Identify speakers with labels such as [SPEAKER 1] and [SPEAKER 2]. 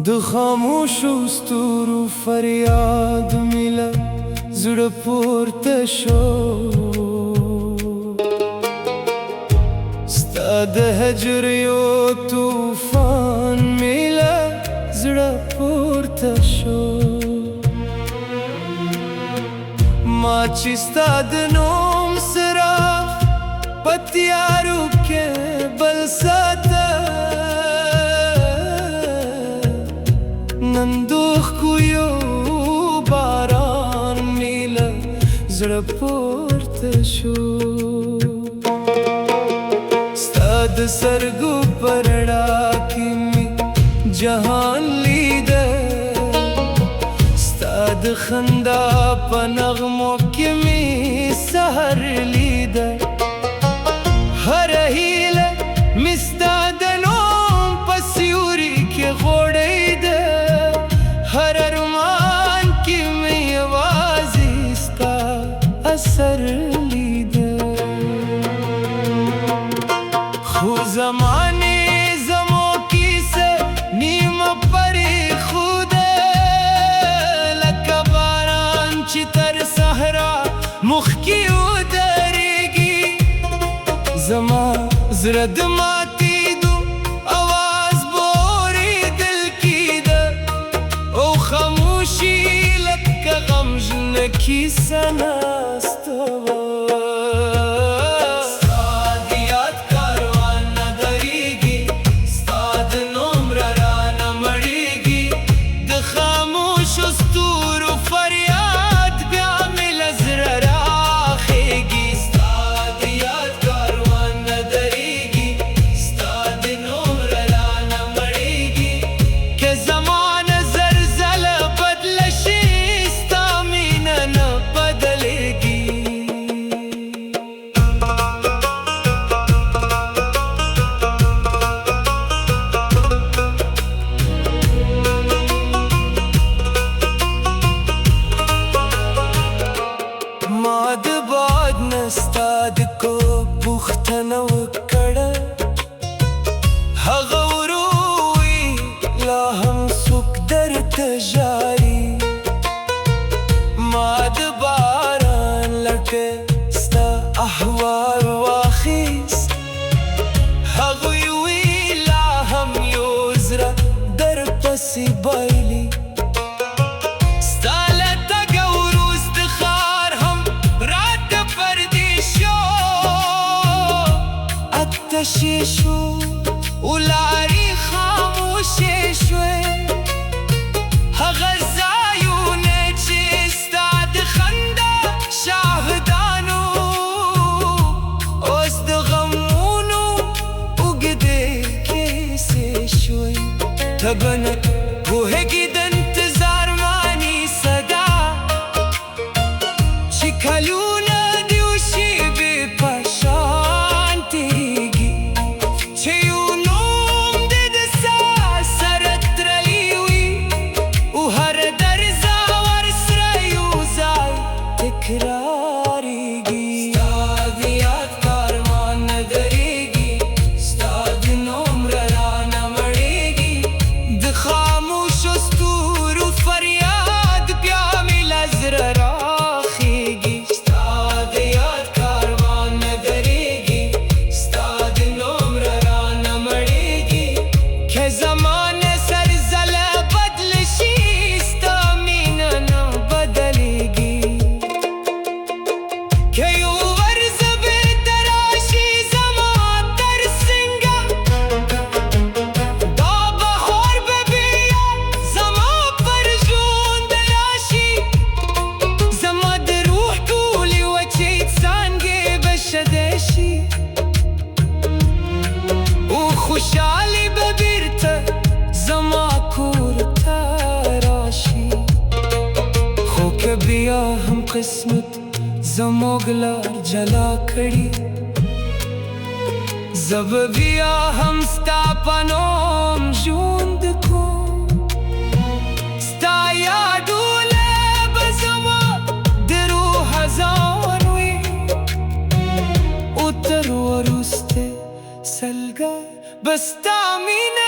[SPEAKER 1] د خاموشو ستورو فریاد مله زړه پورته شو ستا د هجر یو طوفان مله زړه پورته شو ما چې ستا د نوم سره په تیارو کې بل ساته نن دوخ کو یو باران میله زړه پورته شو ستا د سترګو په رڼا کې مې جهان لیده ستا د خندا په نغمو کې مې سحر لیده هره هیله مې ستا د نوم په سیوري کې غوړی ده هر ارمان کی میں یوازې ستا اثر لیده خو زمانې زمو کیسه نیمه پرېښوده لکه باران چې تر صحرا مخکې ودرېږي زما زړه د ماتېدو آواز بورېدل کېده او خاموشي لکه غمژنه کیسه ناسته وه ستا د یاد کاروان نه درېږي ستا د نوم رانه مړېږي د خاموشو ستورو فریاد بیا مې له زړه راخېږي ستا د یاد کاروان نه درېږي ستا د نوم رانه مړېږي که زما ما د باد نه ستا د کوب پوښتنه وکړه هغه ورووی لا هم څوک درته ژاړي ما د باران لکه ستا احوال واخیست هغوی وی لا هم یو زړه درپسې بایلي تشې شو ولارې خاموشې شوې هغه ځایونه چې ستا د خندا شاهدانو اوس د غمونو اوږدې کیسې شوې ته به نه پوهېږې د انتظار معنی صدا چې کلونه دې وشي بې پشان تېرېږي خوشحالي به بیرته زما کور ته راشي خو که بیا هم قسمت زموږ لار جلا کړي زه به بیا هم ستا په نوم ژوند کوم ستا یادونه به زما د روح ازان وي او تر وروسته سلګۍ بس تا مینه